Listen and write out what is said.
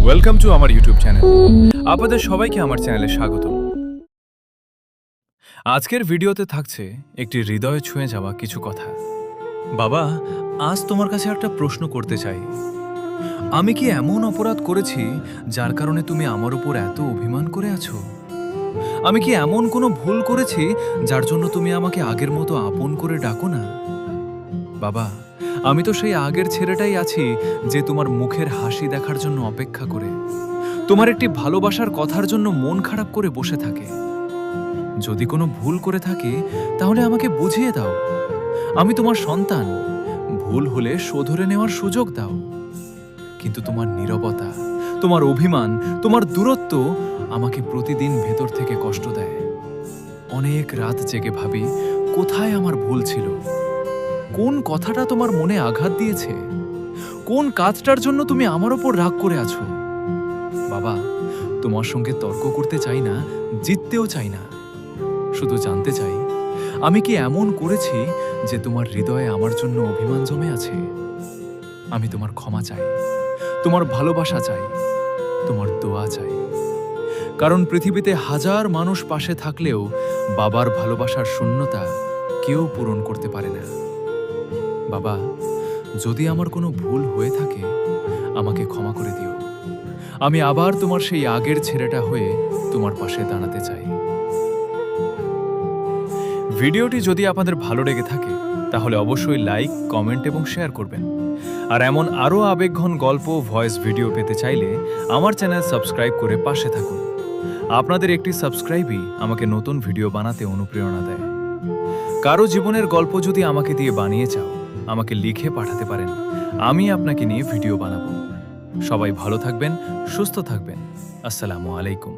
Welcome to আমার YouTube channel. আপনাদের সবাইকে আমার চ্যানেলে স্বাগত। আজকের ভিডিওতে থাকছে একটি হৃদয়ে ছুঁয়ে যাওয়া কিছু কথা। বাবা, আজ তোমার কাছে একটা প্রশ্ন করতে চাই। আমি কি এমন অপরাধ করেছি যার কারণে তুমি আমার উপর এত অভিমান করে আছো? আমি কি এমন কোনো ভুল করেছি যার জন্য তুমি আমাকে আগের মতো আপন করে ডাকো না? বাবা, আমি তো সেই আগের ছেলেটাই আছি যে তোমার মুখের হাসি দেখার জন্য অপেক্ষা করে, তোমার একটি ভালোবাসার কথার জন্য মন খারাপ করে বসে থাকে। যদি কোনো ভুল করে থাকি তাহলে আমাকে বুঝিয়ে দাও। আমি তোমার সন্তান, ভুল হলে শোধরে নেওয়ার সুযোগ দাও। কিন্তু তোমার নীরবতা, তোমার অভিমান, তোমার দূরত্ব আমাকে প্রতিদিন ভেতর থেকে কষ্ট দেয়। অনেক রাত জেগে ভাবি কোথায় আমার ভুল ছিল, কোন কথাটা তোমার মনে আঘাত দিয়েছে, কোন কাজটার জন্য তুমি আমার ওপর রাগ করে আছো। বাবা, তোমার সঙ্গে তর্ক করতে চাই না, জিততেও চাই না, শুধু জানতে চাই আমি কি এমন করেছি যে তোমার হৃদয়ে আমার জন্য অভিমান জমে আছে? আমি তোমার ক্ষমা চাই, তোমার ভালোবাসা চাই, তোমার দোয়া চাই। কারণ পৃথিবীতে হাজার মানুষ পাশে থাকলেও বাবার ভালোবাসার শূন্যতা কেউ পূরণ করতে পারে না। বাবা, যদি আমার কোনো ভুল হয়ে থাকে আমাকে ক্ষমা করে দিও। আমি আবার তোমার সেই আগের ছেলেটা হয়ে তোমার পাশে দাঁড়াতে চাই। ভিডিওটি যদি আপনাদের ভালো লেগে থাকে তাহলে অবশ্যই লাইক, কমেন্ট এবং শেয়ার করবেন। আর এমন আরও আবেগঘন গল্প, ভয়েস ভিডিও পেতে চাইলে আমার চ্যানেল সাবস্ক্রাইব করে পাশে থাকুন। আপনাদের একটি সাবস্ক্রাইবই আমাকে নতুন ভিডিও বানাতে অনুপ্রেরণা দেয়। কারো জীবনের গল্প যদি আমাকে দিয়ে বানিয়ে চাও, আমাকে লিখে পাঠাতে পারেন, আমি আপনাকে নিয়ে ভিডিও বানাবো। সবাই ভালো থাকবেন, সুস্থ থাকবেন। আসসালামু আলাইকুম।